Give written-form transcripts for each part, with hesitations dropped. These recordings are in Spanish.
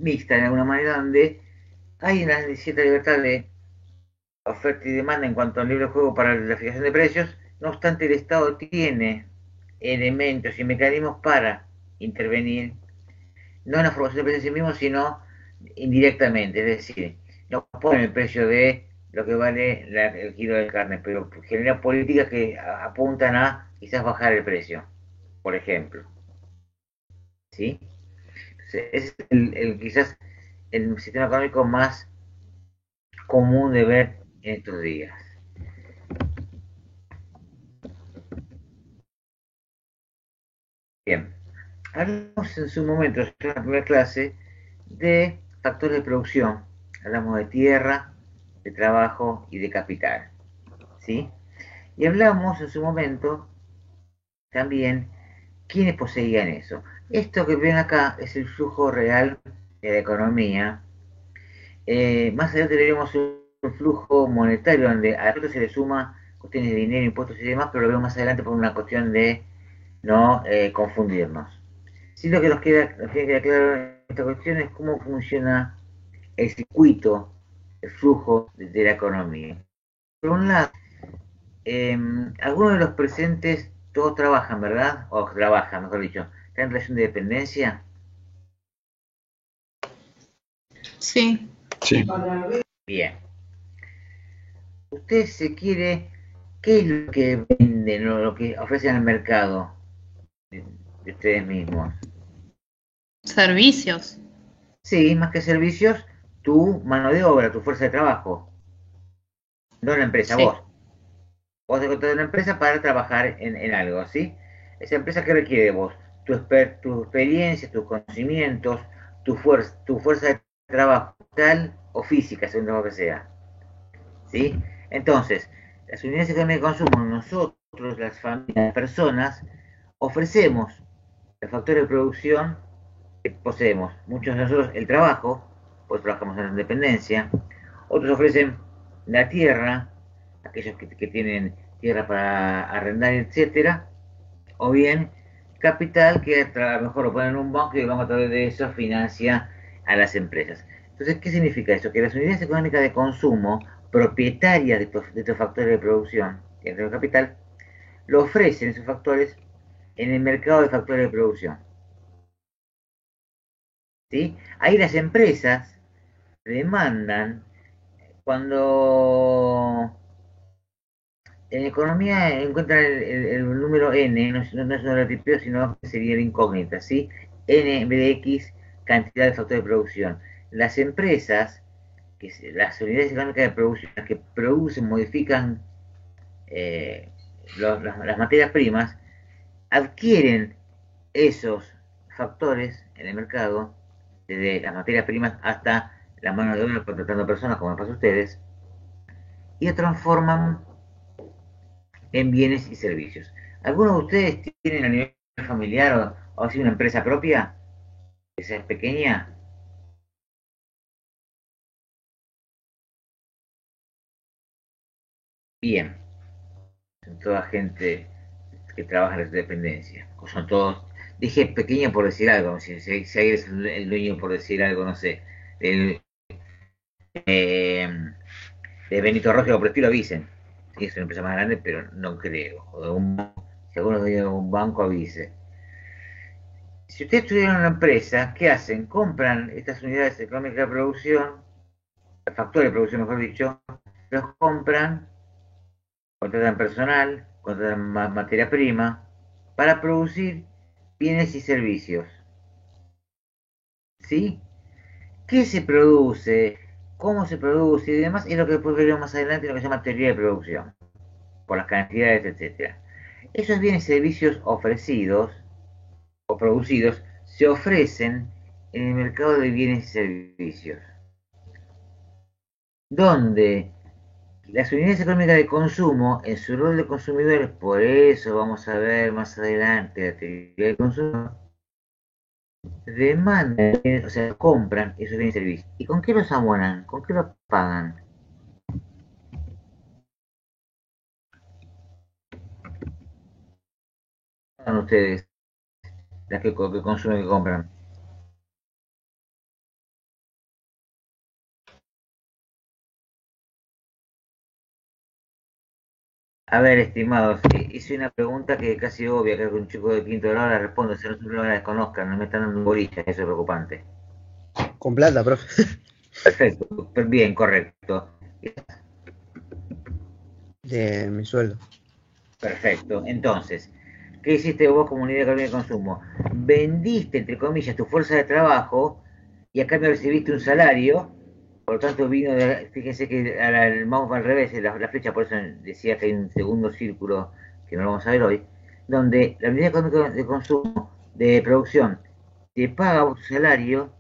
mixta de alguna manera, donde hay una cierta libertad de oferta y demanda en cuanto al libre juego para la fijación de precios. No obstante, el Estado tiene elementos y mecanismos para intervenir, no en la formación de precios en sí mismo, sino indirectamente, es decir, no pone el precio de lo que vale el kilo de carne, pero genera políticas que apuntan a quizás bajar el precio, por ejemplo. ¿Sí? Es quizás el sistema económico más común de ver en estos días. Bien, hablamos en su momento, en la primera clase, de factores de producción. Hablamos de tierra, de trabajo y de capital. ¿Sí? Y hablamos en su momento también quiénes poseían eso. Esto que ven acá es el flujo real de la economía. Más adelante veremos un flujo monetario donde a esto se le suma cuestiones de dinero, impuestos y demás, pero lo vemos más adelante por una cuestión de no confundirnos. Sí, lo que nos tiene que quedar claro en esta cuestión es cómo funciona el circuito, el flujo de la economía. Por un lado, algunos de los presentes todos trabajan, ¿verdad? O trabajan, mejor dicho. ¿Están en relación de dependencia? Sí. Sí. Bien. Usted se quiere, ¿qué es lo que venden o lo que ofrecen al mercado de ustedes mismos? Servicios. Sí, más que servicios, tu mano de obra, tu fuerza de trabajo, no la empresa, Sí. vos. Vos te contratas una empresa para trabajar en algo, ¿sí? Esa empresa que requiere de vos, tu experiencia, tus conocimientos, tu fuerza de trabajo, tal o física, según lo que sea, ¿sí? Entonces, las unidades económicas de consumo, nosotros, las familias, las personas, ofrecemos los factores de producción que poseemos. Muchos de nosotros el trabajo, pues trabajamos en la independencia, otros ofrecen la tierra, aquellos que tienen tierra para arrendar, etcétera, o bien capital que a lo mejor lo ponen en un banco y el banco a través de eso financia a las empresas. Entonces, ¿qué significa eso? Que las unidades económicas de consumo, propietarias de estos factores de producción, que es el capital, lo ofrecen esos factores en el mercado de factores de producción. ¿Sí? Ahí las empresas demandan cuando en economía encuentran el número n, no es un repetidor, sino que sería la incógnita, ¿sí? N en vez de x cantidad de factores de producción. Las empresas, las unidades económicas de producción, las que producen, modifican eh, las materias primas, adquieren esos factores en el mercado, desde las materias primas hasta la mano de obra contratando personas, como les pasa a ustedes, y lo transforman en bienes y servicios. ¿Algunos de ustedes tienen a nivel familiar o así una empresa propia? Que sea pequeña. Bien, son toda gente que trabaja en la dependencia. O son todos, dije pequeña por decir algo, si alguien es el dueño por decir algo, no sé, del, eh, de Benito Rojo o por el estilo avisen. Sí, es una empresa más grande, pero no creo. O de si alguno es dueño de un banco avise. Si ustedes tuvieran una empresa, ¿qué hacen? Compran estas unidades económicas de producción, factores de producción mejor dicho, los compran, contratan personal, contratan materia prima, para producir bienes y servicios. ¿Sí? ¿Qué se produce? ¿Cómo se produce? Y demás es lo que después veremos más adelante en lo que se llama teoría de producción, por las cantidades, etcétera. Esos bienes y servicios ofrecidos o producidos se ofrecen en el mercado de bienes y servicios, donde las unidades económicas de consumo, en su rol de consumidores, por eso vamos a ver más adelante la teoría del consumo, demandan, o sea, compran esos bienes y servicios. ¿Y con qué los abonan? ¿Con qué los pagan? ¿Pagan ustedes las que consumen y compran? A ver, estimados, hice una pregunta que es casi obvia, creo que un chico de quinto grado la responde, si no la desconozcan, no me están dando bolilla, eso es preocupante. Con plata, profe. Perfecto, bien, correcto. De mi sueldo. Perfecto, entonces, ¿qué hiciste vos, comunidad económica de consumo? Vendiste, entre comillas, tu fuerza de trabajo y a cambio recibiste un salario, por lo tanto vino de, fíjense que vamos al revés, la flecha, por eso decía que hay un segundo círculo que no lo vamos a ver hoy, donde la unidad económica de consumo, de producción, te paga tu salario,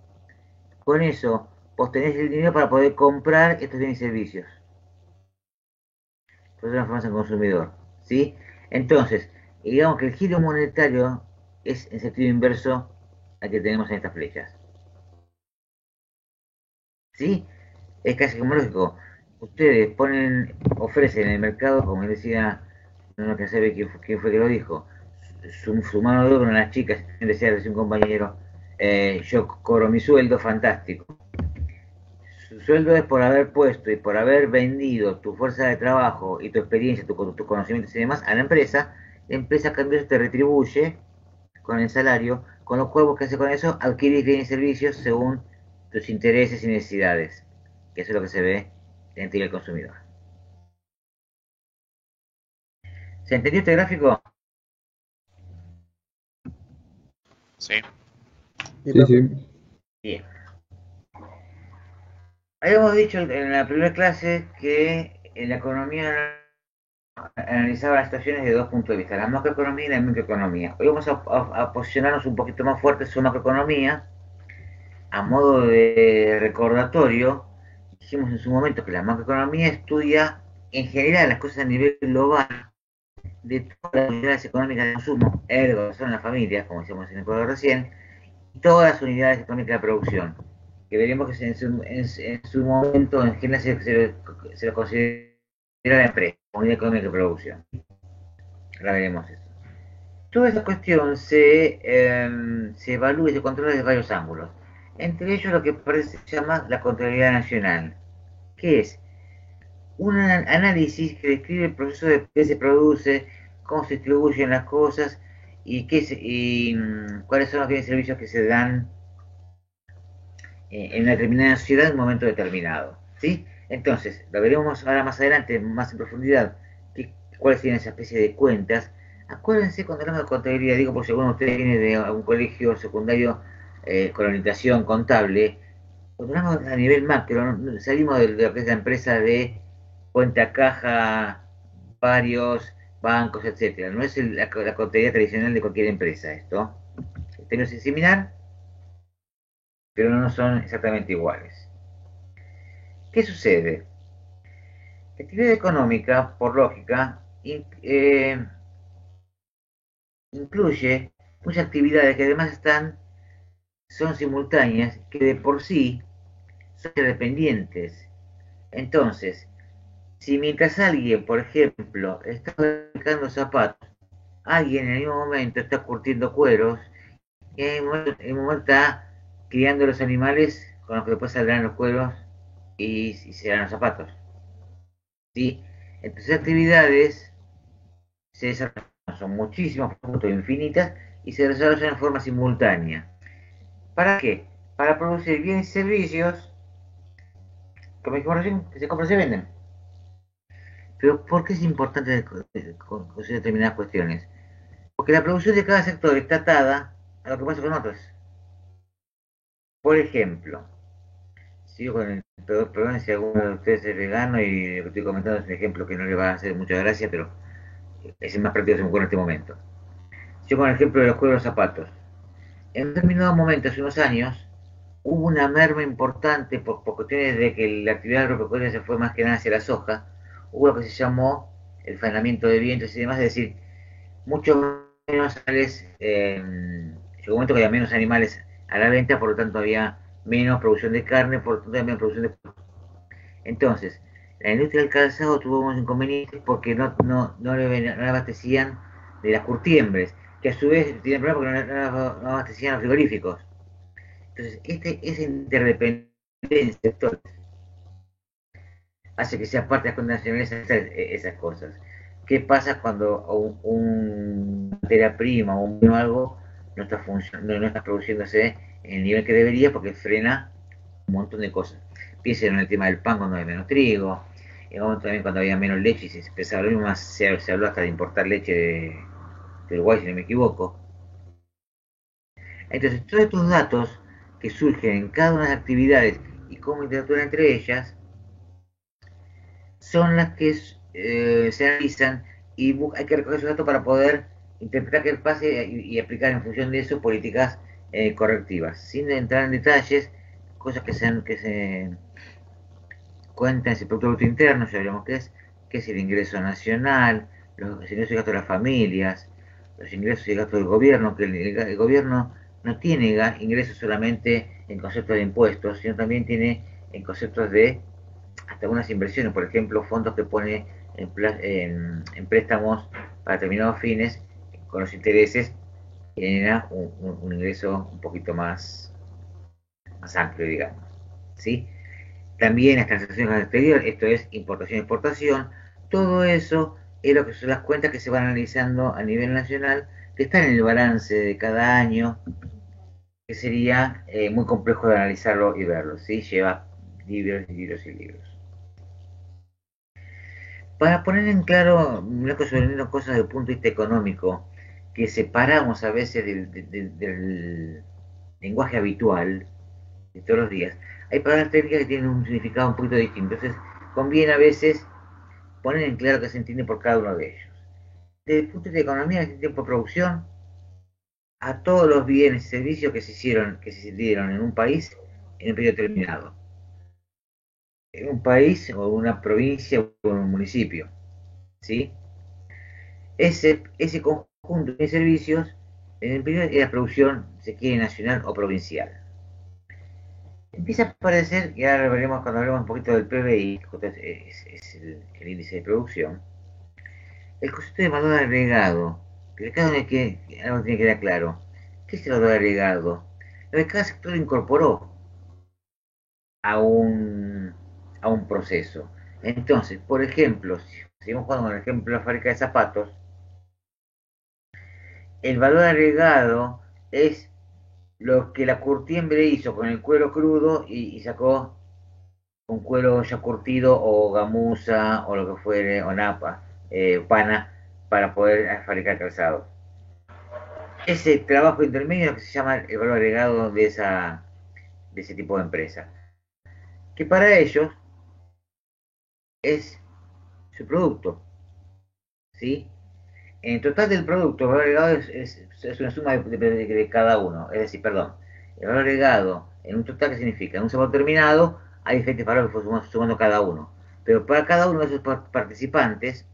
con eso vos tenés el dinero para poder comprar estos bienes y servicios. Por eso transformarse en consumidor, ¿sí? Entonces, digamos que el giro monetario es en sentido inverso al que tenemos en estas flechas, ¿sí? Es casi como lógico. Ustedes ofrecen en el mercado, como decía, no que sabe quién fue que lo dijo, su mano de obra, una de las chicas, decía un compañero, yo cobro mi sueldo, fantástico. Su sueldo es por haber puesto y por haber vendido tu fuerza de trabajo y tu experiencia, tus conocimientos y demás a la empresa a cambio te retribuye con el salario, con lo cual vos que haces con eso, adquirís bienes y servicios según tus intereses y necesidades, que eso es lo que se ve dentro del consumidor. ¿Se entendió este gráfico? Sí. Sí, Sí, profe. sí. Bien. Habíamos dicho en la primera clase que en la economía analizaba las situaciones de dos puntos de vista, la macroeconomía y la microeconomía. Hoy vamos a posicionarnos un poquito más fuerte sobre macroeconomía, a modo de recordatorio. Dijimos en su momento que la macroeconomía estudia en general las cosas a nivel global de todas las unidades económicas de consumo, ergo son las familias, como decíamos en el programa recién, y todas las unidades económicas de producción, que veremos que en su momento en general se lo considera la empresa, unidad económica de producción. Ahora veremos eso. Toda esta cuestión se evalúa y se controla desde varios ángulos. Entre ellos lo que se llama la Contraloría Nacional, que es un análisis que describe el proceso de que se produce, cómo se distribuyen las cosas y cuáles son los bienes y servicios que se dan en una determinada ciudad en un momento determinado. ¿Sí? Entonces, lo veremos ahora más adelante, más en profundidad, cuáles tienen esa especie de cuentas. Acuérdense cuando hablamos de contabilidad, digo por si alguno de ustedes viene de algún colegio secundario con orientación contable, cuando hablamos a nivel macro, salimos de lo que es la empresa de cuenta caja, varios bancos, etcétera. No es la contabilidad tradicional de cualquier empresa esto. El término es similar, pero no son exactamente iguales. ¿Qué sucede? La actividad económica, por lógica, incluye muchas actividades que además son simultáneas, que de por sí son dependientes. Entonces, si mientras alguien, por ejemplo, está fabricando zapatos, alguien en el mismo momento está curtiendo cueros y en el momento está criando los animales con los que después saldrán los cueros y serán los zapatos. ¿Sí? Entonces, actividades se desarrollan, son muchísimas, puntos infinitas, y se desarrollan en forma simultánea. ¿Para qué? Para producir bienes y servicios, como dijimos recién, que se compran y se venden. Pero ¿por qué es importante considerar determinadas cuestiones? Porque la producción de cada sector está atada a lo que pasa con otros. Por ejemplo, sigo con el perdón si alguno de ustedes es vegano y lo que estoy comentando es un ejemplo que no le va a hacer mucha gracia, pero es el más práctico que se me ocurre en este momento. Yo con el ejemplo de los cueros de los zapatos. En un determinado momento, hace unos años, hubo una merma importante por cuestiones de que la actividad agropecuaria se fue más que nada hacia la soja. Hubo lo que se llamó el faenamiento de vientos y demás, es decir, muchos menos animales, llegó un momento que había menos animales a la venta, por lo tanto había menos producción de carne, por lo tanto había menos producción de... Entonces, la industria del calzado tuvo unos inconvenientes porque no le abastecían de las curtiembres, que a su vez tienen problemas porque no abastecían los frigoríficos. Entonces, esa interdependencia de sectores hace que sea parte de las condiciones esas cosas. ¿Qué pasa cuando una materia prima o un algo no está produciéndose en el nivel que debería porque frena un montón de cosas? Piensen en el tema del pan cuando hay menos trigo, también cuando había menos leche y se empezaba lo mismo, se habló hasta de importar leche de Uruguay, si no me equivoco. Entonces, todos estos datos que surgen en cada una de las actividades y cómo interactúan entre ellas, son las que se analizan y hay que recoger esos datos para poder interpretar qué pase y aplicar en función de eso políticas correctivas, sin entrar en detalles, cosas que se cuentan en ese Producto Bruto Interno, ya veremos qué es el ingreso nacional, los ingresos y gastos de las familias, los ingresos y gastos del gobierno, que el gobierno no tiene ingresos solamente en conceptos de impuestos, sino también tiene en conceptos de hasta algunas inversiones, por ejemplo, fondos que pone en préstamos para determinados fines, con los intereses, genera un ingreso un poquito más amplio, digamos. ¿Sí? También las transacciones al exterior, esto es importación y exportación, todo eso es lo que son las cuentas que se van analizando a nivel nacional, que están en el balance de cada año, que sería muy complejo de analizarlo y verlo, ¿sí? Lleva libros y libros y libros. Para poner en claro una cosa, cosas desde el punto de vista económico, que separamos a veces del lenguaje habitual de todos los días, hay palabras técnicas que tienen un significado un poquito distinto. Entonces, conviene a veces poner en claro qué se entiende por cada uno de ellos. Desde el punto de vista de economía, se entiende por producción a todos los bienes y servicios que se dieron en un país en un periodo determinado. En un país o una provincia o un municipio. ¿Sí? Ese conjunto de servicios en el periodo de la producción, se quiere nacional o provincial. Empieza a aparecer, y ahora veremos cuando hablemos un poquito del PBI, que es el índice de producción, el concepto de valor agregado, que cada uno algo tiene que quedar claro. ¿Qué es el valor agregado? Lo que cada sector incorporó a a un proceso. Entonces, por ejemplo, si seguimos jugando con el ejemplo de la fábrica de zapatos, el valor agregado es lo que la curtiembre hizo con el cuero crudo y sacó un cuero ya curtido o gamuza o lo que fuere, o napa, pana, para poder fabricar calzado. Ese trabajo intermedio es lo que se llama el valor agregado de ese tipo de empresa. Que para ellos es su producto. ¿Sí? En total del producto, el valor agregado es una suma de cada uno. Es decir, perdón, el valor agregado en un total, ¿qué significa? En un sabor terminado hay diferentes valores que fue sumando cada uno. Pero para cada uno de esos participantes,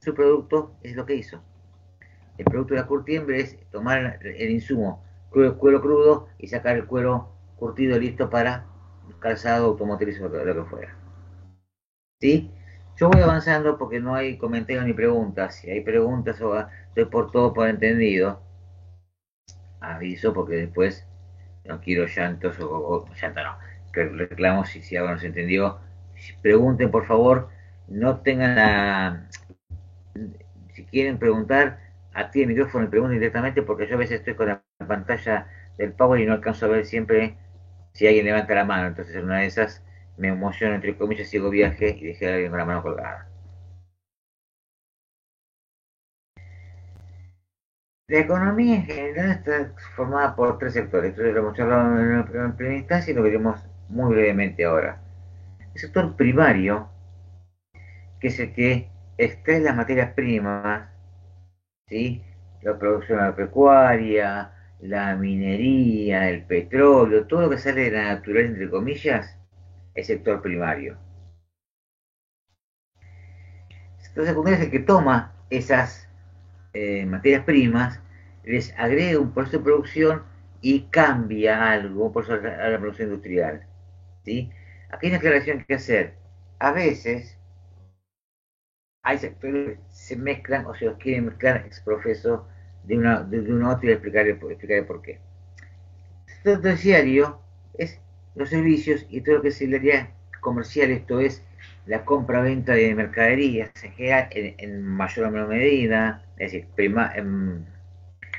su producto es lo que hizo. El producto de la curtiembre es tomar el insumo cuero crudo y sacar el cuero curtido listo para calzado automotriz o lo que fuera. ¿Sí? Yo voy avanzando porque no hay comentarios ni preguntas. Si hay preguntas o doy por todo por entendido, aviso porque después no quiero llantos o llanto no, que reclamos si algo no se entendió. Pregunten por favor, no tengan si quieren preguntar, activen el micrófono y pregunten directamente porque yo a veces estoy con la pantalla del Power y no alcanzo a ver siempre si alguien levanta la mano. Entonces en una de esas me emociono, entre comillas, sigo viaje y dejé a alguien con la mano colgada. La economía en general está formada por tres sectores. Entonces lo hemos charlado en primera instancia y lo veremos muy brevemente ahora. El sector primario, que es el que extrae las materias primas, ¿sí? La producción agropecuaria, la minería, el petróleo, todo lo que sale de la naturaleza, entre comillas, es sector primario. El sector secundario es el que toma esas materias primas, les agrega un proceso de producción y cambia algo, por eso a la producción industrial. ¿Sí? Aquí hay una aclaración que hacer. A veces hay sectores que se mezclan o se los quieren mezclar exprofeso de una otra y explicaré por qué. El sector terciario es los servicios y todo lo que es el área comercial, esto es la compra-venta de mercaderías en general, en mayor o menor medida, es decir,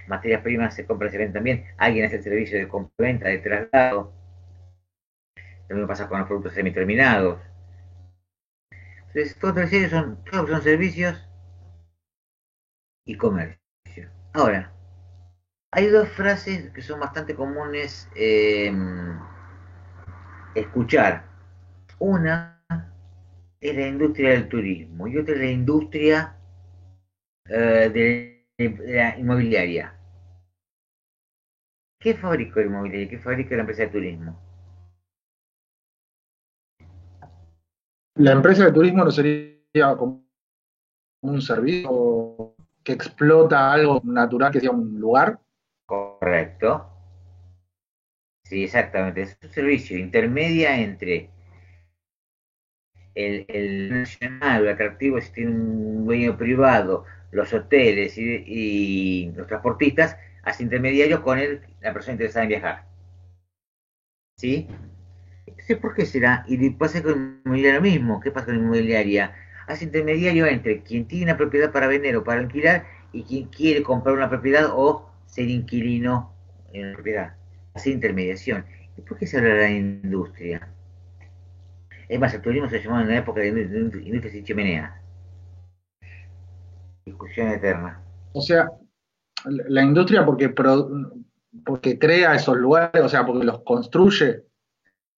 materias primas se compran y se venden también, alguien hace el servicio de compra-venta, de traslado, también pasa con los productos semiterminados. Entonces, todos son servicios y comercio. Ahora, hay dos frases que son bastante comunes escuchar. Una es la industria del turismo y otra es la industria de la inmobiliaria. ¿Qué fabrica la inmobiliaria? ¿Qué fabrica la empresa de turismo? La empresa de turismo no sería como un servicio que explota algo natural que sea un lugar. Correcto. Sí, exactamente. Es un servicio intermedia entre el nacional, el atractivo, si tiene un dueño privado, los hoteles y los transportistas, hace intermediario con la persona interesada en viajar. ¿Sí? Entonces, ¿por qué será? Y pasa con la inmobiliaria lo mismo. ¿Qué pasa con la inmobiliaria? Hace intermediario entre quien tiene una propiedad para vender o para alquilar y quien quiere comprar una propiedad o ser inquilino en una propiedad. Hace intermediación. ¿Y por qué se habla de la industria? Es más, el turismo se llamaba en la época de industria sin chimenea. Discusión eterna. O sea, la industria porque crea esos lugares, o sea, porque los construye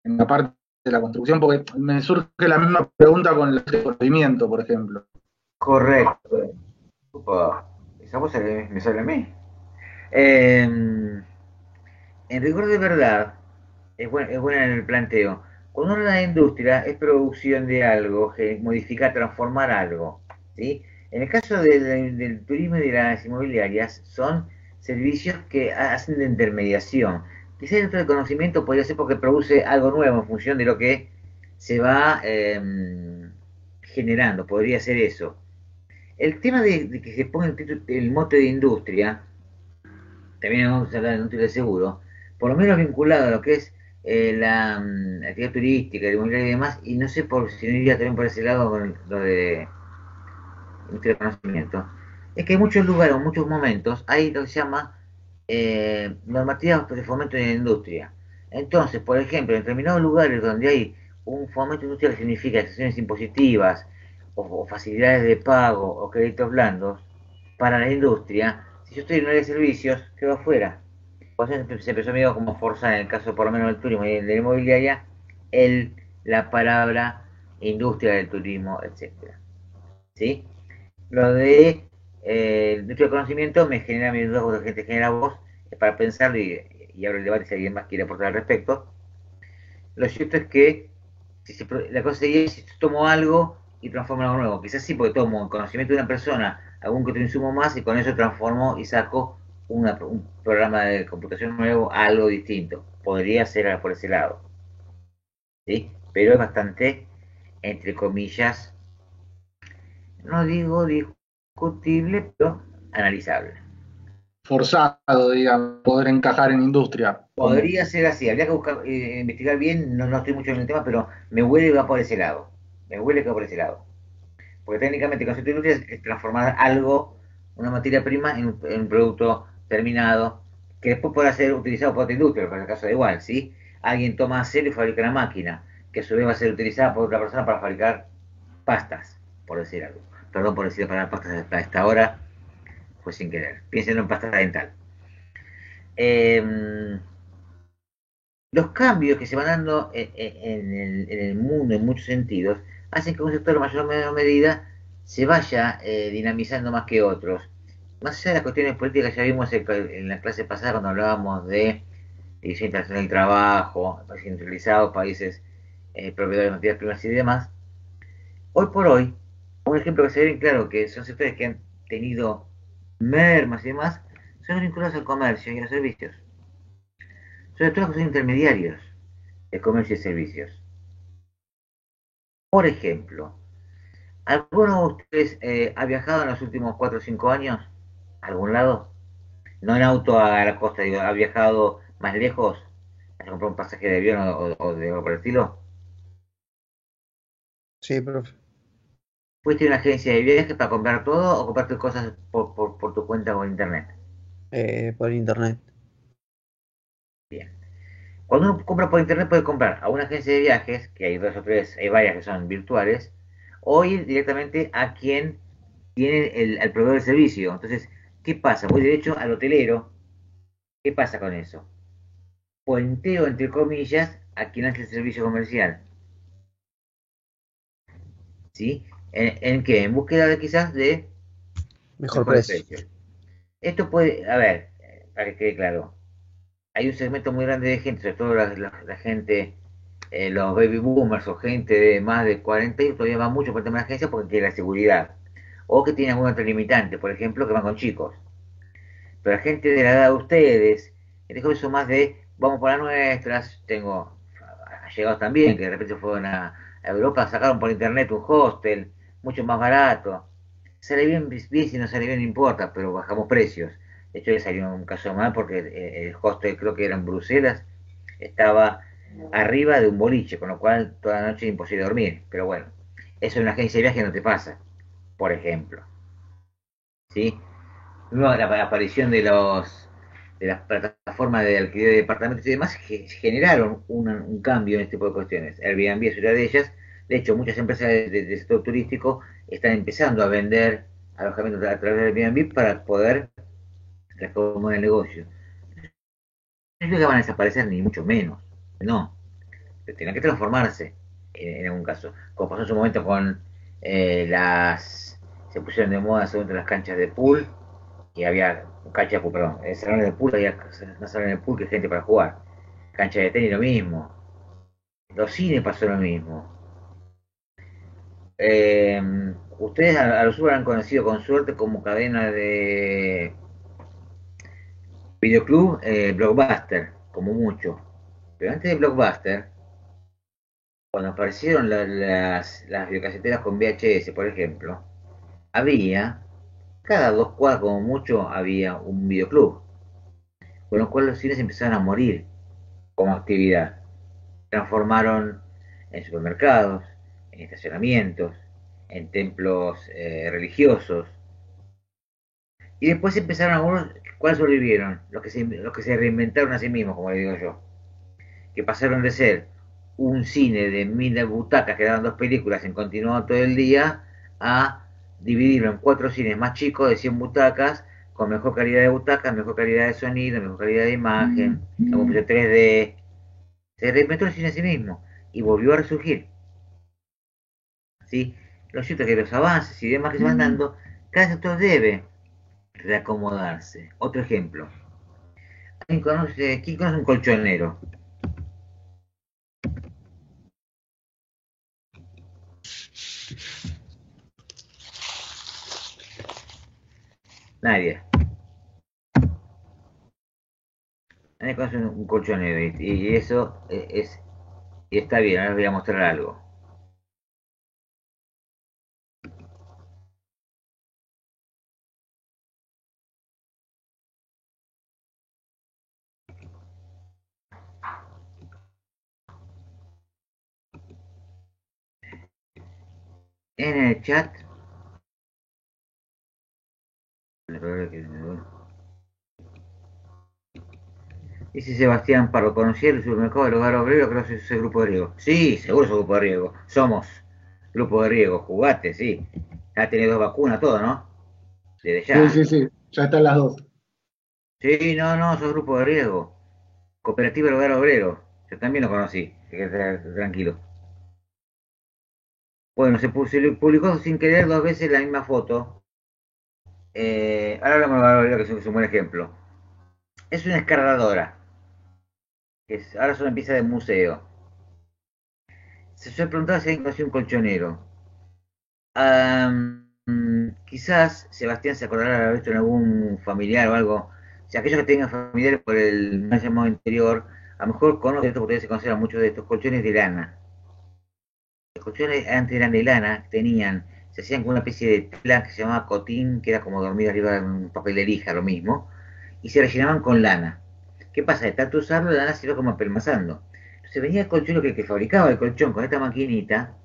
en la parte de la construcción, porque me surge la misma pregunta con el recorrimiento, por ejemplo. Correcto. Opa, esa voz me sale a mí. En rigor de verdad, es buena en el planteo. Cuando uno habla de industria, es producción de algo, modificar, transformar algo. ¿Sí? En el caso del turismo y de las inmobiliarias, son servicios que hacen de intermediación. Quizás el de conocimiento podría ser porque produce algo nuevo en función de lo que se va generando, podría ser eso. El tema de que se ponga el mote de industria, también vamos a hablar de industria de seguro, por lo menos vinculado a lo que es la actividad turística, el inmobiliario y demás, y no sé si no iría también por ese lado con lo de industria de conocimiento, es que en muchos lugares, en muchos momentos, hay lo que se llama normativas de fomento de la industria. Entonces, por ejemplo, en determinados lugares donde hay un fomento industrial que significa excepciones impositivas o facilidades de pago o créditos blandos para la industria, si yo estoy en un área de servicios, quedo afuera. Por eso se empezó medio como forzar, en el caso por lo menos del turismo y de la inmobiliaria, la palabra industria del turismo, etcétera. ¿Sí? Lo de industria de conocimiento me genera mis dudas, la gente genera voz, para pensarlo y abro el debate si alguien más quiere aportar al respecto. Lo cierto es que la cosa sería si tomo algo y transformo en algo nuevo. Quizás sí, porque tomo el conocimiento de una persona, algún que otro insumo más, y con eso transformo y saco un programa de computación nuevo, algo distinto. Podría ser por ese lado. ¿Sí? Pero es bastante, entre comillas, no digo discutible, pero analizable. Forzado, digamos, poder encajar en industria. Como, Podría ser así, habría que buscar, investigar bien, no estoy mucho en el tema, pero me huele que va por ese lado. Me huele que va por ese lado. Porque técnicamente el concepto de industria es transformar algo, una materia prima, en un producto terminado, que después pueda ser utilizado por otra industria, por el caso da igual, ¿sí? Alguien toma acero y fabrica una máquina, que a su vez va a ser utilizada por otra persona para fabricar pastas, por decir algo. Perdón por decir para pastas a esta hora, fue sin querer. Piensen en pasta dental. Eh, los cambios que se van dando en el mundo en muchos sentidos hacen que un sector en mayor o menor medida se vaya dinamizando más que otros. Más allá de las cuestiones políticas, ya vimos en la clase pasada cuando hablábamos de división internacional del trabajo, países industrializados, países proveedores de materias primas y demás. Hoy por hoy, un ejemplo que se ve bien claro que son sectores que han tenido mermas y demás, son vinculados al comercio y a los servicios. Sobre todo los que son intermediarios de comercio y servicios. Por ejemplo, ¿alguno de ustedes ha viajado en los últimos 4 o 5 años a algún lado? No en auto a la costa, digo, ¿ha viajado más lejos? ¿Ha comprado un pasaje de avión o de algo por el estilo? Sí, profe. ¿Fuiste a una agencia de viajes para comprar todo o compraste cosas por tu cuenta o internet? Por internet. Bien. Cuando uno compra por internet puede comprar a una agencia de viajes, que hay dos o tres, hay varias que son virtuales, o ir directamente a quien tiene el proveedor del servicio. Entonces, ¿qué pasa? Voy derecho al hotelero. ¿Qué pasa con eso? Puenteo, entre comillas, a quien hace el servicio comercial. ¿Sí? ¿En qué? En búsqueda de quizás de Mejor mejores precio. precios. Esto puede, a ver, para que quede claro, hay un segmento muy grande de gente, sobre todo la gente, los baby boomers o gente de más de 40 y todavía va mucho por el tema de la agencia porque quiere la seguridad. O que tiene algún otro limitante, por ejemplo, que van con chicos. Pero la gente de la edad de ustedes, eso más de, vamos por las nuestras, tengo allegados también, que de repente fueron a Europa, sacaron por internet un hostel, mucho más barato. Sale bien, bien, si no sale bien no importa, pero bajamos precios. De hecho, le salió un caso mal porque el hostel, creo que era en Bruselas, estaba arriba de un boliche, con lo cual toda la noche es imposible dormir. Pero bueno, eso en una agencia de viaje no te pasa, por ejemplo. ¿Sí? No, la aparición de las plataformas de alquiler de departamentos y demás que generaron un cambio en este tipo de cuestiones. Airbnb es una de ellas. De hecho, muchas empresas de sector turístico están empezando a vender alojamientos a través de Airbnb para poder reformar el negocio. No es que van a desaparecer, ni mucho menos. No, tienen que transformarse en algún caso. Como pasó en su momento con las... Se pusieron de moda según las canchas de pool y había cancha de pool, perdón, salones de pool, había más salones de pool que gente para jugar. Cancha de tenis lo mismo. Los cines pasó lo mismo. Eh, Ustedes a los Uber han conocido con suerte como cadena de videoclub Blockbuster, como mucho. Pero antes de Blockbuster, cuando aparecieron las videocaseteras con VHS, por ejemplo, había, cada 2 cuadras como mucho, había un videoclub. Con lo cual los cines empezaron a morir como actividad. Transformaron en supermercados, en estacionamientos, en templos religiosos. Y después empezaron algunos, ¿cuáles sobrevivieron? Los que se reinventaron a sí mismos, como le digo yo. Que pasaron de ser un cine de 1000 butacas que daban 2 películas en continuado todo el día a dividirlo en 4 cines más chicos de 100 butacas con mejor calidad de butacas, mejor calidad de sonido, mejor calidad de imagen, con 3D. Se reinventó el cine a sí mismo y volvió a resurgir. ¿Sí? Lo cierto es que los avances y demás que se van dando, cada sector debe reacomodarse. Otro ejemplo. ¿Quién conoce un colchonero? Nadie. Nadie conoce un colchonero y eso y está bien, ahora les voy a mostrar algo. En el chat, dice Sebastián Parro, conocí el supermercado del hogar obrero, creo que es ese grupo de riego. Sí, seguro es un grupo de riego. Somos grupo de riego, jugate, sí. Ya tenés 2 vacunas, todo, ¿no? Desde Sí, ya. sí, sí, ya están las dos. Sí, no, no, sos grupo de riesgo. Cooperativa del Hogar Obrero. Yo también lo conocí. Tranquilo. Bueno, se publicó sin querer 2 veces la misma foto. Ahora hablamos del Hogar Obrero, que es un buen ejemplo. Es una escardadora. Ahora es una pieza de museo. Se preguntaba si alguien conocía un colchonero. Quizás Sebastián se acordará de haber visto en algún familiar o algo. Si aquellos que tengan familiares por el mal llamado interior, a lo mejor conocen esto porque se consideran muchos de estos colchones de lana. Los colchones antes eran de lana, se hacían con una especie de tela que se llamaba cotín, que era como dormir arriba de un papel de lija, lo mismo, y se rellenaban con lana. ¿Qué pasa? De tanto usarlo, la lana se iba como apelmazando. Entonces venía el colchón, que fabricaba el colchón con esta maquinita,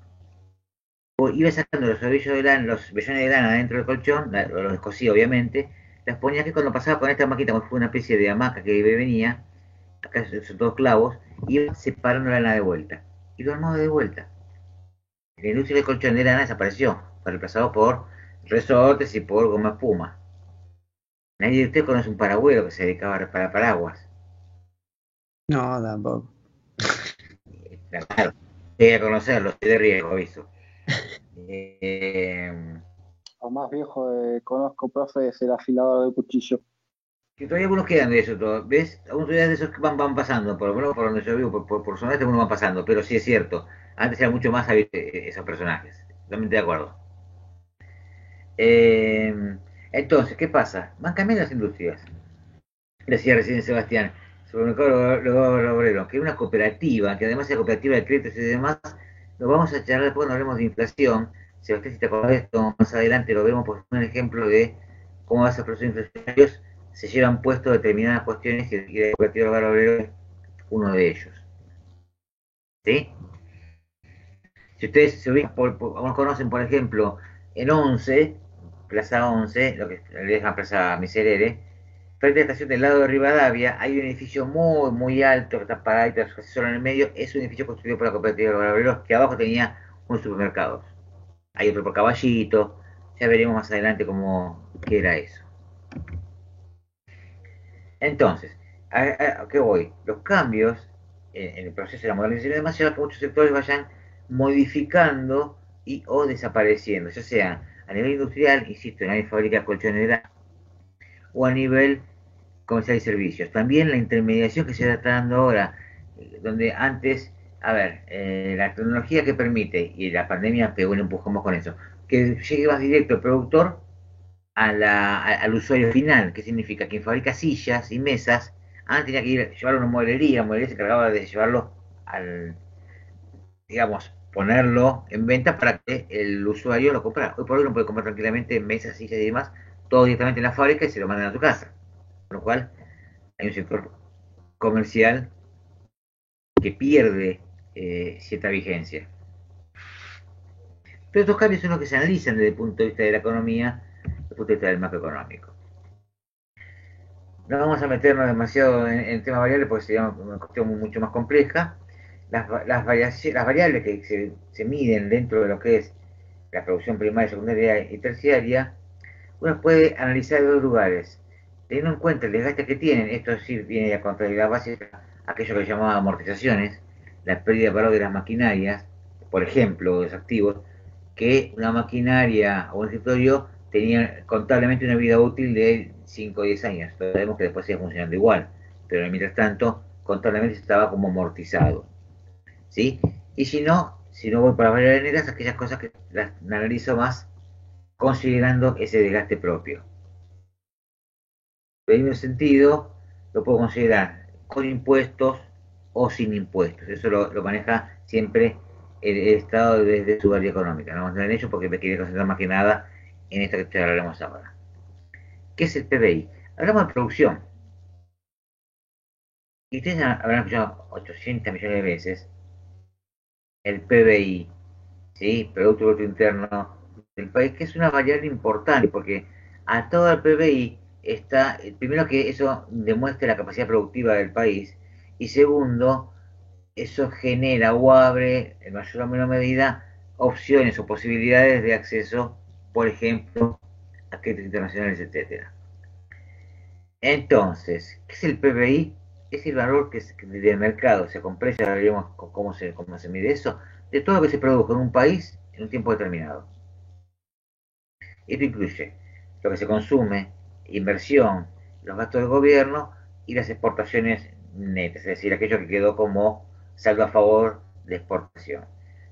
iba sacando los ovillos de lana, los vellones de lana dentro del colchón, los descosía obviamente, las ponía aquí cuando pasaba con esta maquita, como fue una especie de hamaca que venía, acá son todos clavos, iba separando la lana de vuelta. Y lo armaba de vuelta. La industria del colchón de lana desapareció, fue reemplazado por resortes y por goma espuma. Nadie de ustedes conoce un paragüero que se dedicaba a reparar paraguas. No, tampoco. Claro, llegué a conocerlo, estoy de riesgo, aviso. Lo más viejo que conozco, profe, es el afilador de cuchillo. Que todavía algunos quedan de eso, todo. ¿Ves? Algunos todavía de esos que van pasando, por lo menos por donde yo vivo, por zona este uno van pasando, pero sí es cierto, antes era mucho más esos personajes, totalmente de acuerdo. Entonces, ¿qué pasa? Van cambiando las industrias. Decía recién Sebastián, supermercado obrero, que es una cooperativa, que además es cooperativa de créditos y demás, lo vamos a charlar después cuando hablemos de inflación. Sebastián, si te acuerdas de esto, más adelante lo vemos por un ejemplo de cómo esos procesos inflacionarios se llevan puestos determinadas cuestiones y la cooperativa de obrero es uno de ellos. ¿Sí? Si ustedes se ubican, conocen, por ejemplo, en 11, Plaza 11, lo que le dejan Plaza Miserere, frente a la estación del lado de Rivadavia, hay un edificio muy, muy alto que está paradito, casi solo en el medio. Es un edificio construido por la cooperativa de los obreros que abajo tenía unos supermercados. Hay otro por Caballito, ya veremos más adelante qué era eso. Entonces, ¿a qué voy? Los cambios en el proceso de la modernización es demasiado que muchos sectores vayan modificando o desapareciendo, ya sea a nivel industrial, insisto, en la fábrica colchonera, o a nivel comercial y servicios. También la intermediación que se está dando ahora, donde antes, la tecnología que permite, y la pandemia pegó un empujón más con eso, que llegue más directo el productor al usuario final, que significa quien fabrica sillas y mesas, antes tenía que llevarlo a una mueblería, se encargaba de llevarlo digamos, ponerlo en venta para que el usuario lo comprara. Hoy por hoy uno puede comprar tranquilamente mesas, sillas y demás, todo directamente en la fábrica y se lo mandan a tu casa. Con lo cual, hay un sector comercial que pierde cierta vigencia. Pero estos cambios son los que se analizan desde el punto de vista de la economía, desde el punto de vista del macroeconómico. No vamos a meternos demasiado en temas variables porque sería una cuestión mucho más compleja. Las variables que se miden dentro de lo que es la producción primaria, secundaria y terciaria, uno puede analizar de dos lugares. Teniendo en cuenta el desgaste que tienen, esto sí viene a contabilidad básica, aquello que se llamaba amortizaciones, la pérdida de valor de las maquinarias, por ejemplo, los activos, que una maquinaria o un escritorio tenía contablemente una vida útil de 5 o 10 años. Sabemos que después sigue funcionando igual, pero mientras tanto, contablemente estaba como amortizado. ¿Sí? Y si no voy para las variables negras, aquellas cosas que las analizo más considerando ese desgaste propio. En ese sentido, lo puedo considerar con impuestos o sin impuestos. Eso lo maneja siempre el Estado desde su área económica. No vamos a entrar en ello porque me quiere concentrar más que nada en esto que te hablaremos ahora. ¿Qué es el PBI? Hablamos de producción. Y ustedes habrán escuchado 800 millones de veces el PBI, ¿sí? Producto Bruto Interno del país, que es una variable importante porque a todo el PBI está, primero que eso demuestra la capacidad productiva del país y segundo, eso genera o abre en mayor o menor medida opciones o posibilidades de acceso, por ejemplo, a créditos internacionales, etcétera. Entonces, ¿qué es el PBI? Es el valor que del mercado se compra, ya veremos cómo se mide eso, de todo lo que se produjo en un país en un tiempo determinado. Esto incluye lo que se consume, inversión, los gastos del gobierno y las exportaciones netas, es decir, aquello que quedó como saldo a favor de exportación.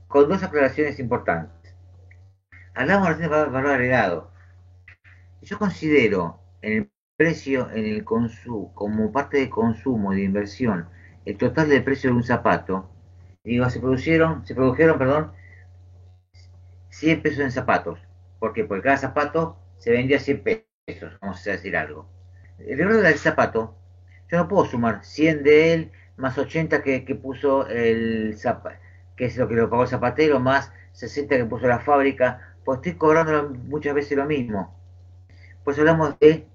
Con dos aclaraciones importantes. Hablamos de valor agregado. Yo considero en el precio, en el consumo, como parte de consumo y de inversión, el total del precio de un zapato, digo, se produjeron, 100 pesos en zapatos. ¿Por qué? Porque cada zapato se vendía 100 pesos, vamos a decir algo. El valor del zapato, yo no puedo sumar 100 de él más 80 que puso el zapato. que es lo que lo pagó el zapatero, más 60 que puso la fábrica, pues estoy cobrando muchas veces lo mismo. Pues hablamos de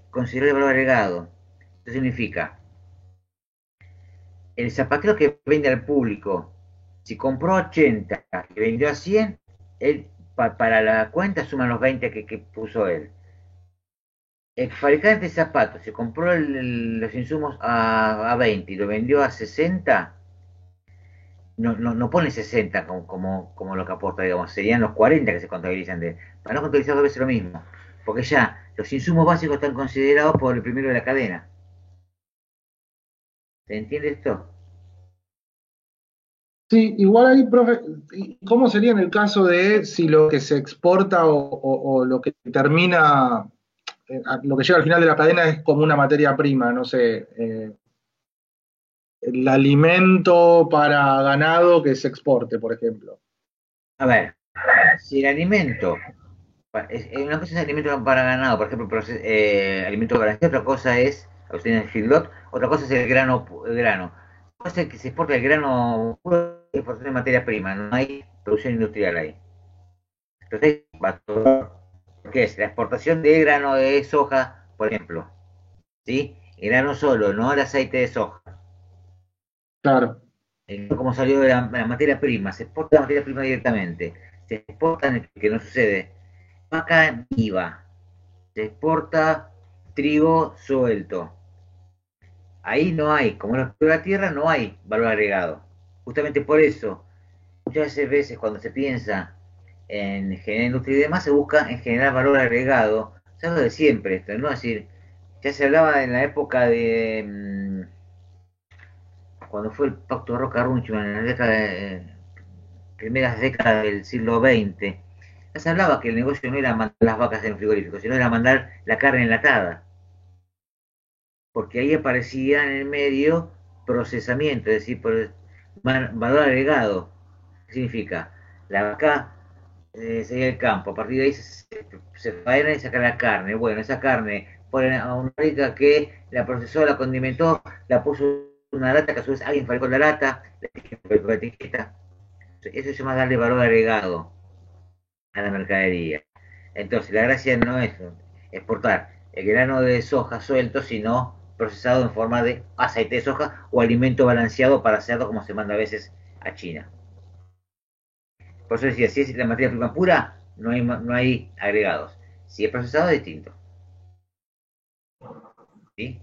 considerar el valor agregado. Esto significa, el zapatero que vende al público, si compró 80 y vendió a 100, él para la cuenta suman los 20 que puso él. El fabricante de zapatos, si compró los insumos a 20 y lo vendió a 60, no pone 60 como lo que aporta, digamos, serían los 40 que se contabilizan para no contabilizar dos veces lo mismo, porque ya los insumos básicos están considerados por el primero de la cadena. ¿Se entiende esto? Sí, igual ahí, profe, ¿cómo sería en el caso de si lo que se exporta o lo que termina, lo que llega al final de la cadena es como una materia prima, no sé, el alimento para ganado que se exporte, por ejemplo? A ver, si el alimento, una cosa es alimento para ganado, por ejemplo, alimento para gente, otra cosa es, el feedlot, otra cosa es el grano. Otra cosa es que se exporta el grano puro, exportación de materia prima, no hay producción industrial ahí. Entonces, ¿qué es? La exportación de grano de soja, por ejemplo, ¿sí? El grano solo, no el aceite de soja. Claro, Como salió de la materia prima, se exporta la materia prima directamente. Se exporta, que no sucede, vaca viva, se exporta trigo suelto. Ahí no hay, como no explora la tierra, no hay valor agregado. Justamente por eso, muchas veces cuando se piensa en generar industria y demás, se busca en generar valor agregado. Es algo de siempre esto, ¿no? Es decir, ya se hablaba en la época de cuando fue el pacto Roca-Runchman, en la primeras décadas del siglo XX. Ya se hablaba que el negocio no era mandar las vacas en frigorífico, sino era mandar la carne enlatada. Porque ahí aparecía en el medio procesamiento, es decir, valor agregado. ¿Qué significa? La vaca sería el campo, a partir de ahí se faena y saca la carne. Bueno, esa carne ponen a una rica que la procesó, la condimentó, la puso en una lata, que a su vez alguien fabricó la lata, la etiqueta. Eso se llama darle valor agregado a la mercadería. Entonces, la gracia no es exportar el grano de soja suelto, sino procesado en forma de aceite de soja o alimento balanceado para cerdo, como se manda a veces a China. Por eso decía, si es la materia prima pura, no hay agregados. Si es procesado, es distinto. ¿Sí?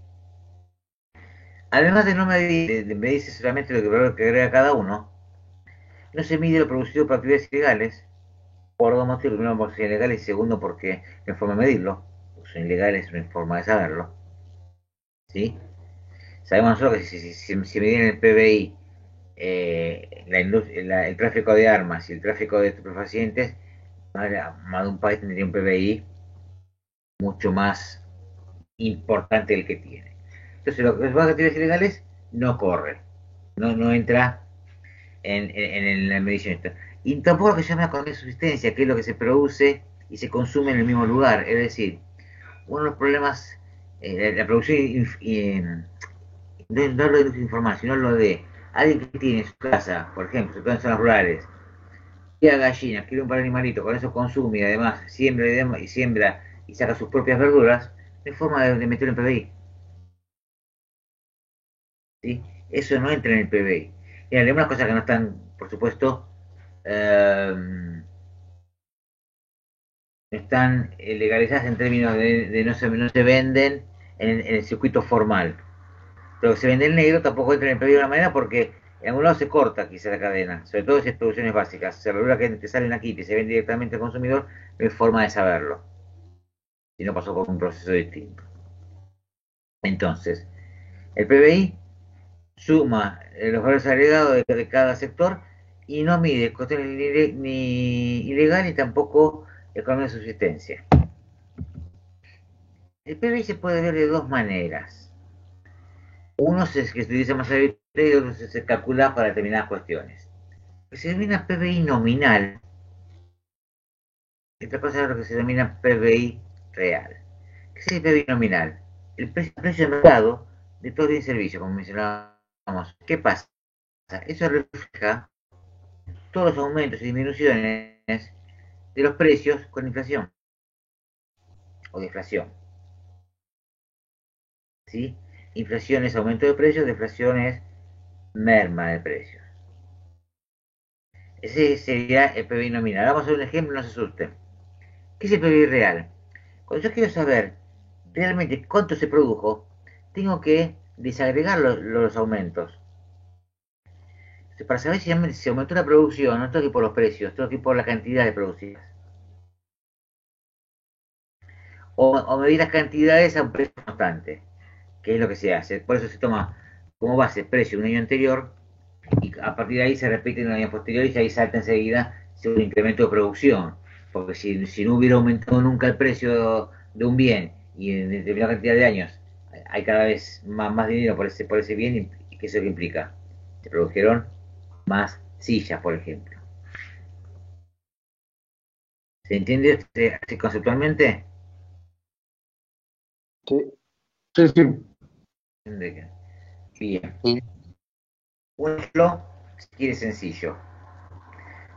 Además de no medirse solamente lo que agrega cada uno, no se mide lo producido por actividades ilegales, por dos motivos. Primero, porque son ilegales, y segundo, porque no hay forma de medirlo. Porque son ilegales, no hay forma de saberlo. ¿Sí? Sabemos nosotros que si midieran el PBI, el tráfico de armas y el tráfico de estupefacientes, más de un país tendría un PBI mucho más importante del que tiene. Entonces, lo que es actividades ilegales no corre, no entra en la medición. Y tampoco lo que se llama economía de subsistencia, que es lo que se produce y se consume en el mismo lugar. Es decir, uno de los problemas, la producción, no lo de informal, sino lo de alguien que tiene en su casa, por ejemplo, sobre todo en zonas rurales, cría gallinas, quiere un par de animalitos, con eso consume y además siembra y saca sus propias verduras, no hay forma de meterlo en PBI. ¿Sí? Eso no entra en el PBI. Y hay algunas cosas que no están, por supuesto, no están legalizadas en términos de no se venden en el circuito formal. Pero que se vende en negro tampoco entra en el PBI de una manera porque en algún lado se corta quizá la cadena, sobre todo si es producciones básicas. Se regula que te salen aquí y te se vende directamente al consumidor, no hay forma de saberlo. Si no pasó por un proceso distinto. Entonces, el PBI suma los valores agregados de cada sector y no mide cuestiones ni ilegal ni tampoco economía de subsistencia. El PBI se puede ver de dos maneras. Uno es que se utiliza más habitualmente y otro se calcula para determinadas cuestiones. Se denomina PBI nominal. Esta cosa es lo que se denomina PBI real. ¿Qué es el PBI nominal? El precio de mercado de todo bien servicio, como mencionábamos. ¿Qué pasa? Eso refleja todos los aumentos y disminuciones de los precios con inflación o deflación. ¿Sí? Inflación es aumento de precios, deflación es merma de precios. Ese sería el PBI nominal. Vamos a hacer un ejemplo, no se asusten. ¿Qué es el PBI real? Cuando yo quiero saber realmente cuánto se produjo, tengo que desagregar los aumentos. Entonces, para saber si aumentó la producción, no tengo que ir por los precios, tengo que ir por la cantidad de producidas. O medir las cantidades a un precio constante, que es lo que se hace. Por eso se toma como base el precio de un año anterior y a partir de ahí se repite en un año posterior y ahí salta enseguida un incremento de producción. Porque si no hubiera aumentado nunca el precio de un bien y en determinada cantidad de años hay cada vez más dinero por ese bien, ¿y qué es lo que implica? Se produjeron más sillas, por ejemplo. ¿Se entiende conceptualmente? Sí. Sí, sí. Bien. Un ejemplo, si quiere, sencillo.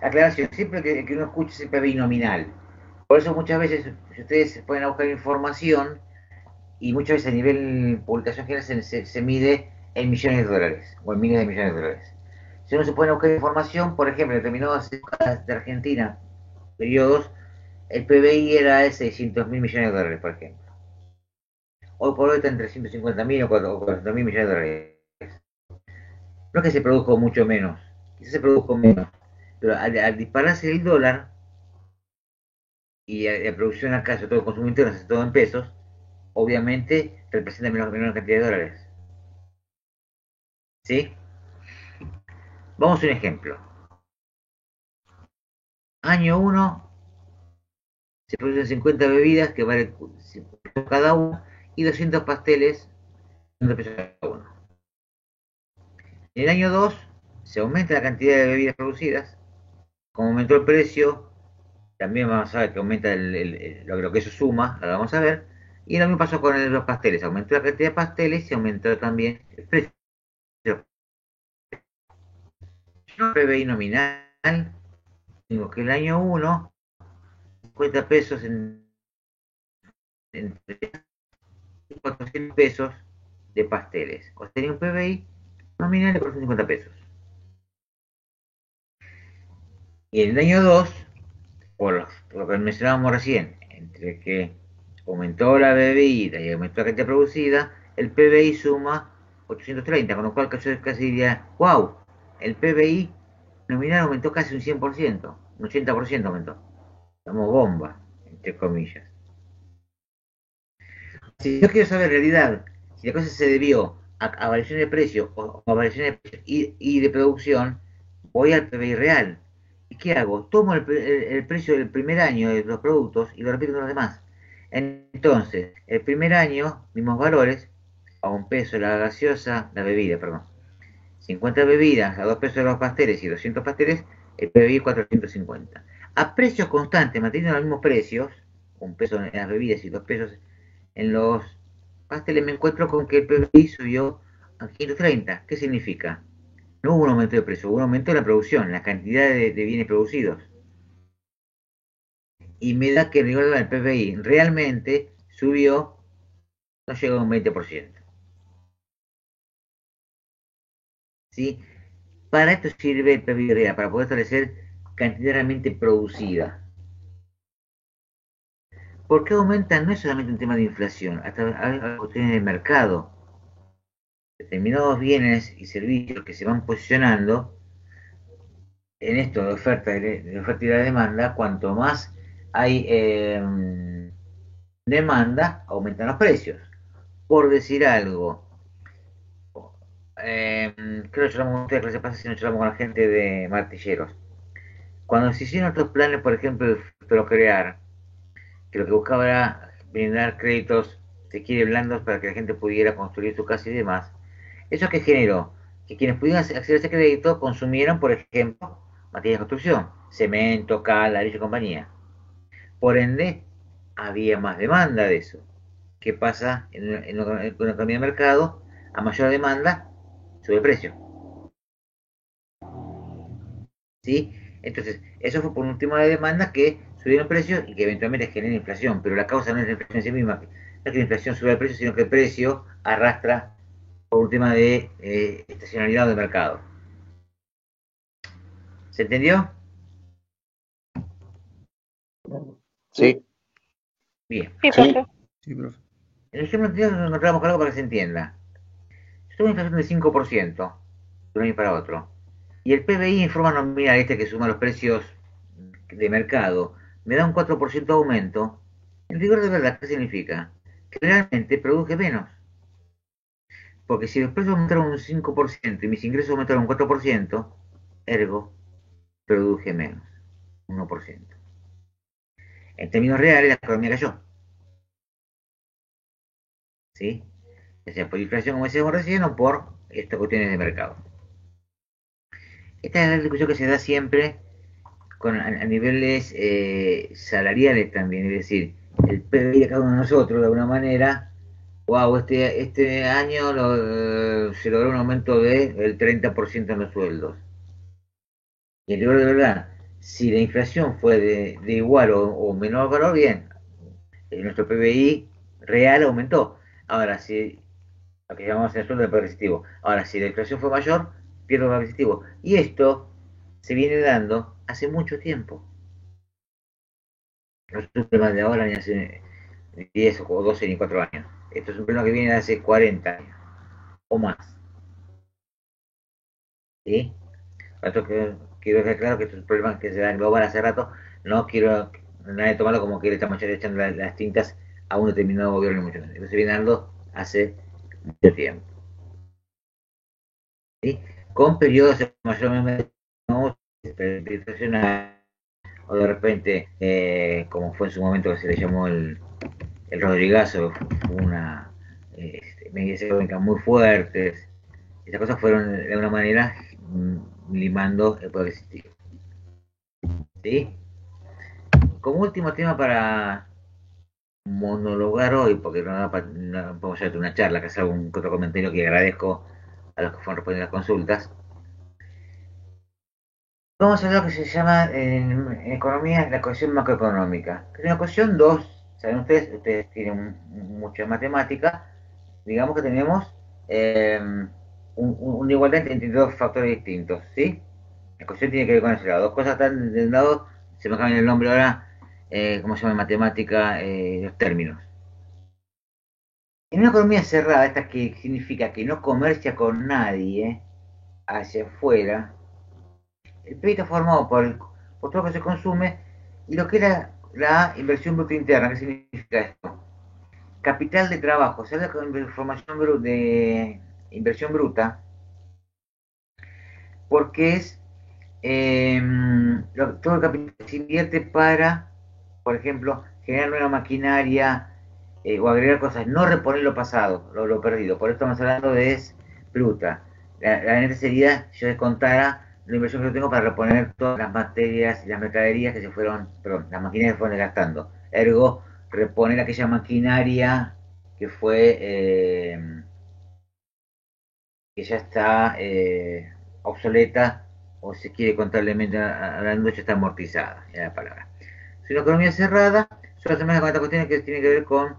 Aclaración, siempre que uno escuche ese PBI nominal. Por eso muchas veces, si ustedes se pueden a buscar información, y muchas veces a nivel publicación general se mide en millones de dólares, o en miles de millones de dólares. Si uno se puede buscar información, por ejemplo, en determinadas épocas de Argentina, periodos, el PBI era de 600 mil millones de dólares, por ejemplo. Hoy por hoy está en 350 mil o 400 mil millones de dólares. No es que se produjo mucho menos, quizás se produjo menos, pero al dispararse el dólar y la producción acá, sobre todo el consumo interno, sobre todo en pesos, obviamente representa menor cantidad de dólares. ¿Sí? Vamos a un ejemplo. Año 1 se producen 50 bebidas que valen 5 pesos cada uno y 200 pasteles, 100 pesos cada uno. En el año 2 se aumenta la cantidad de bebidas producidas, como aumentó el precio, también vamos a ver que aumenta lo que eso suma, ahora vamos a ver, y lo mismo pasó con los pasteles, aumentó la cantidad de pasteles y aumentó también el precio. Yo PBI nominal, digo que el año 1, 50 pesos en 400 pesos de pasteles. O sea, tenía un PBI nominal de 450 pesos. Y en el año 2, por lo que mencionábamos recién, entre que aumentó la bebida y aumentó la cantidad producida, el PBI suma 830, con lo cual yo casi diría, wow, el PBI nominal aumentó casi un 100%, un 80% aumentó. Estamos bomba, entre comillas. Si yo quiero saber en realidad si la cosa se debió a variación de precio o a variación de precio y de producción, voy al PBI real. ¿Y qué hago? Tomo el precio del primer año de los productos y lo repito con los demás. Entonces, el primer año, mismos valores, a un peso la gaseosa, la bebida, perdón. 50 bebidas a 2 pesos los pasteles y 200 pasteles, el PBI 450. A precios constantes, manteniendo los mismos precios, un peso en las bebidas y 2 pesos en los pasteles, me encuentro con que el PBI subió a 530. ¿Qué significa? No hubo un aumento de precio, hubo un aumento de la producción, la cantidad de bienes producidos. Y me da que el PBI realmente subió, no llegó a un 20%. ¿Sí? Para esto sirve el PBI real, para poder establecer cantidad realmente producida. ¿Por qué aumenta? No es solamente un tema de inflación, hasta hay cuestiones de mercado. Determinados bienes y servicios que se van posicionando en esto de oferta y la demanda, cuanto más hay demanda, aumentan los precios. Por decir algo, creo que hablamos con ustedes, pasa si no hablamos con la gente de martilleros. Cuando se hicieron estos planes, por ejemplo, de Procrear, que lo que buscaba era brindar créditos, se quiere, blandos para que la gente pudiera construir su casa y demás, ¿eso qué generó? Que quienes pudieran acceder a ese crédito consumieran, por ejemplo, materias de construcción, cemento, cal, ladrillo y compañía. Por ende, había más demanda de eso. ¿Qué pasa en una economía de mercado? A mayor demanda, sube el precio. ¿sí? Entonces, eso fue por un tema de demanda que subieron precios y que eventualmente genera inflación, pero la causa no es la inflación en sí misma, no es que la inflación sube el precio, sino que el precio arrastra por un tema de estacionalidad del mercado. ¿Se entendió? Sí. Bien. Sí, profe. Sí, profe. En el ejemplo anterior nos encontramos con algo para que se entienda. Yo tuve una inflación del 5% de un año para otro. Y el PBI en forma nominal, este que suma los precios de mercado, me da un 4% de aumento. En rigor de verdad, ¿qué significa? Que realmente produje menos. Porque si los precios aumentaron un 5% y mis ingresos aumentaron un 4%, ergo, produje menos, un 1%. En términos reales, la economía cayó. ¿Sí? Ya sea por inflación, como decíamos recién, o por estas cuestiones de mercado. Esta es la discusión que se da siempre a niveles salariales también, es decir, el PBI de cada uno de nosotros, de alguna manera, wow, este año se logró un aumento del 30% en los sueldos. Y el rigor de verdad, si la inflación fue de igual o menor valor, bien, nuestro PBI real aumentó. Ahora, si lo que llamamos el sueldo del poder adquisitivo. Ahora, si la inflación fue mayor, pierdo el poder adquisitivo. Y esto se viene dando hace mucho tiempo. No es un problema de ahora ni hace 10 o 12 ni 4 años. Esto es un problema que viene de hace 40 años o más. ¿Sí? Esto que quiero dejar claro que esto es un problema que se da global hace rato. No quiero nadie tomarlo como que le estamos echando las tintas a un determinado gobierno mucho menos. Esto se viene dando hace mucho tiempo. ¿Sí? Con periodos mayormente o de repente, como fue en su momento que se le llamó el Rodrigazo, una medidas económicas muy fuertes. Esas cosas fueron de alguna manera limando el poder existir. ¿Sí? Como último tema para monologar hoy, porque no podemos hacer una charla, que es algún otro comentario que agradezco a los que fueron respondiendo las consultas. Vamos a ver lo que se llama en economía la ecuación macroeconómica. Que es una ecuación 2, saben ustedes tienen mucha matemática, digamos que tenemos una igualdad entre dos factores distintos, ¿sí? La ecuación tiene que ver con ese lado. Dos cosas están del lado, se me cambian el nombre ahora, ¿cómo se llama en matemática? Los términos. En una economía cerrada, esta que significa que no comercia con nadie hacia afuera, el PIB está formado por todo lo que se consume y lo que era la inversión bruta interna. ¿Qué significa esto? Capital de trabajo, se habla con información de inversión bruta porque es todo el capital que se invierte para, por ejemplo, generar nueva maquinaria o agregar cosas, no reponer lo pasado, lo perdido. Por eso estamos hablando de es bruta. La neta sería, yo descontara la inversión que yo tengo para reponer todas las materias y las mercaderías que se fueron, perdón, las maquinarias que fueron desgastando. Ergo, reponer aquella maquinaria que fue, que ya está obsoleta o se quiere contablemente hablando, ya está amortizada, es la palabra. Si una economía cerrada, solo se maneja con esta cuestión que tiene que ver con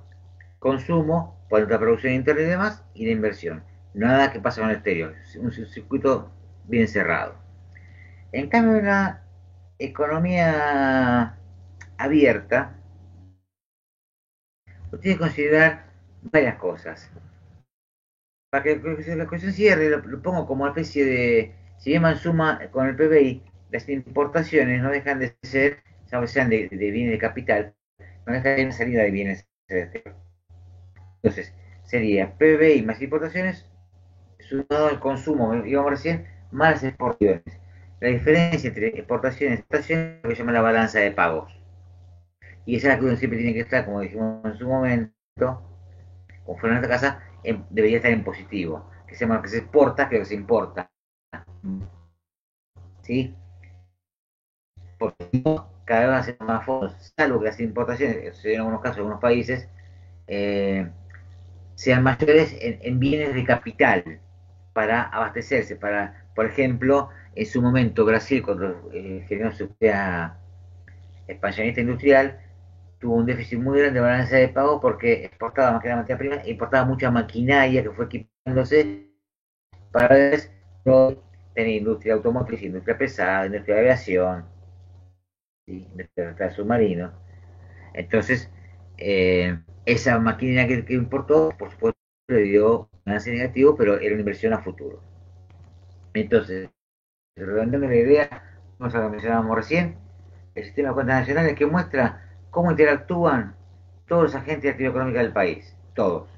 consumo, por la producción interna y demás, y de inversión. Nada que pasa con el exterior, un circuito bien cerrado. En cambio, una economía abierta, usted tiene que considerar varias cosas. Para que la cuestión cierre, lo pongo como una especie de, si bien en suma con el PBI, las importaciones no dejan de ser, aunque sean de bienes de capital, no dejan de ser una salida de bienes exteriores. Entonces, sería PBI más importaciones sumado al consumo, íbamos recién, más las exportaciones. La diferencia entre exportaciones y exportaciones es lo que se llama la balanza de pagos. Y esa es la que uno siempre tiene que estar, como dijimos en su momento, como fue en nuestra casa, debería estar en positivo. Que se llama lo que se exporta que lo que se importa. ¿Sí? Porque cada vez van a ser más fondos, salvo que las importaciones, en algunos casos, en algunos países, sean mayores en bienes de capital para abastecerse, para, por ejemplo, En su momento, Brasil, cuando generó su idea expansionista industrial, tuvo un déficit muy grande de balanza de pago porque exportaba más que la materia prima, importaba mucha maquinaria que fue equipándose para tener industria automotriz, industria pesada, industria de aviación, ¿sí? Industria submarino. Entonces, esa maquinaria que importó, por supuesto, le dio ganancia negativo, pero era una inversión a futuro. Entonces, redondeando la idea, como lo mencionábamos recién, el sistema de cuentas nacionales que muestra cómo interactúan todos los agentes de actividad económica del país, todos.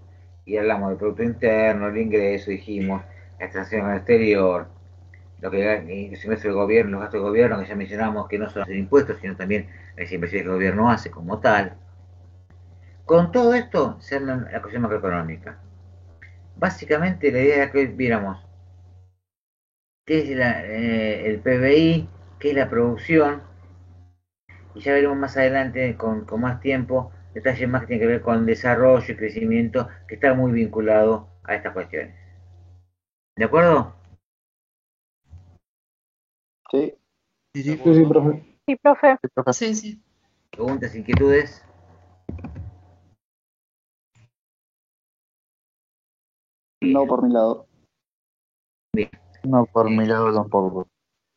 Y hablamos del Producto Interno, el ingreso, dijimos, la extracción al exterior, lo que ingresos del gobierno, los gastos del gobierno, que ya mencionamos que no son los impuestos, sino también las inversiones que el gobierno hace como tal. Con todo esto se arma la cuestión macroeconómica. Básicamente la idea es que viéramos qué es el PBI, qué es la producción, y ya veremos más adelante con más tiempo detalles más que tienen que ver con desarrollo y crecimiento, que está muy vinculado a estas cuestiones. ¿De acuerdo? Sí. Sí, sí. Sí, profe. Sí, profe. Sí, profe. Sí, sí. ¿Preguntas, inquietudes? No por mi lado. No, por mi lado tampoco.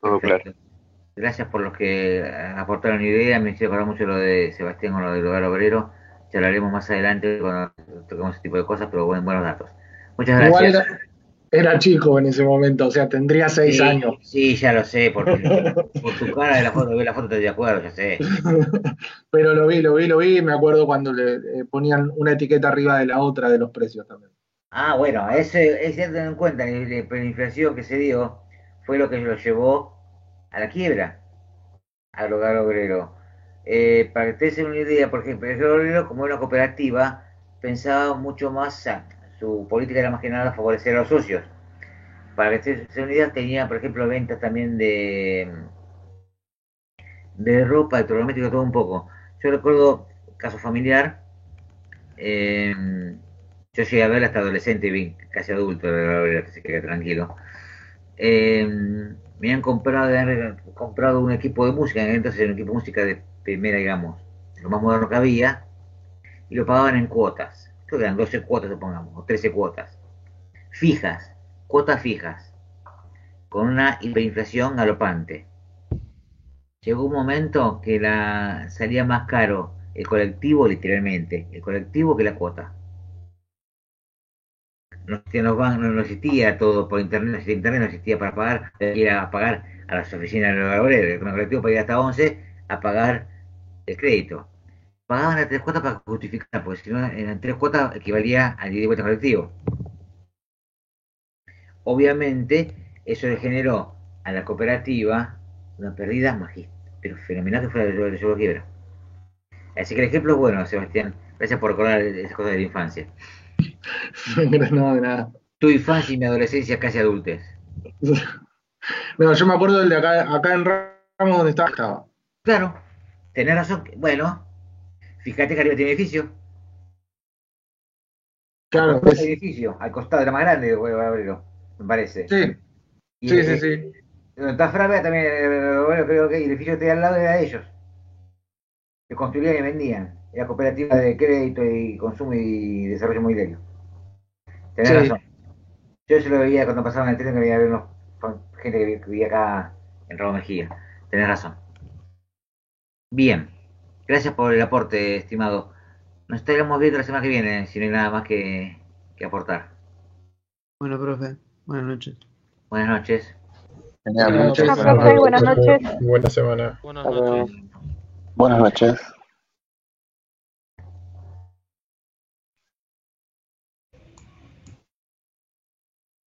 Todo claro. Perfecto. Gracias por los que aportaron idea. Me hicieron acordar mucho lo de Sebastián con lo del hogar obrero. Ya lo haremos más adelante cuando toquemos ese tipo de cosas, pero buenos datos. Muchas Igual gracias. era chico en ese momento, o sea, tendría 6 Sí, años. sí, ya lo sé, porque por tu cara de la foto, ve la foto, te de acuerdo, ya sé. Pero lo vi, me acuerdo cuando le ponían una etiqueta arriba de la otra de los precios también. Ah, bueno, ese tener en cuenta, la hiperinflación que se dio fue lo que lo llevó a la quiebra al hogar obrero. Para que ustedes se den una idea, por ejemplo, el hogar obrero, como era una cooperativa, pensaba mucho más, su política era más que nada favorecer a los socios. Para que ustedes se den una idea, tenía, por ejemplo, ventas también de ropa, de electrodomésticos, todo un poco. Yo recuerdo, caso familiar, eh, yo llegué a ver hasta adolescente, bien, casi adulto, que se quede tranquilo. Me han comprado un equipo de música, entonces un equipo de música de primera, digamos, lo más moderno que había, y lo pagaban en cuotas. Creo que eran 12 cuotas, supongamos, o 13 cuotas. Fijas, cuotas fijas, con una hiperinflación galopante. Llegó un momento que salía más caro el colectivo, literalmente, el colectivo que la cuota. No existía todo por internet, no existía internet, no existía para pagar, ir a pagar a las oficinas de los obreros, con el colectivo para ir hasta 11 a pagar el crédito. Pagaban las 3 cuotas para justificar, porque si no, en 3 cuotas equivalía al día de vuelta colectivo. Obviamente, eso le generó a la cooperativa una pérdida magistral, pero fenomenal que fue la de quiebra. Así que el ejemplo es bueno, Sebastián. Gracias por recordar esas cosas de la infancia. No, de nada. Tu infancia y mi adolescencia casi adultez. No, yo me acuerdo del de acá en Ramos donde estaba. Claro, tenés razón. Bueno, fíjate que arriba tiene edificio. Claro, Al costado del edificio, al costado era más grande de Obrero, me parece. sí, Y sí. donde está Fravia también, bueno, creo que el edificio que está al lado era de ellos. Que construían y vendían. Era cooperativa de crédito y consumo y desarrollo inmobiliario. Tenés Sí. razón. Yo se lo veía cuando pasaba en el tren, que había gente que vivía acá en Raúl Mejía. Tenés razón. Bien. Gracias por el aporte, estimado. Nos estaremos viendo la semana que viene, si no hay nada más que aportar. Bueno, profe, buenas noches. Buenas noches. Genial. Buenas noches. Profe, buenas noches. Buena semana. Buenas Hasta luego. noches. Buenas noches.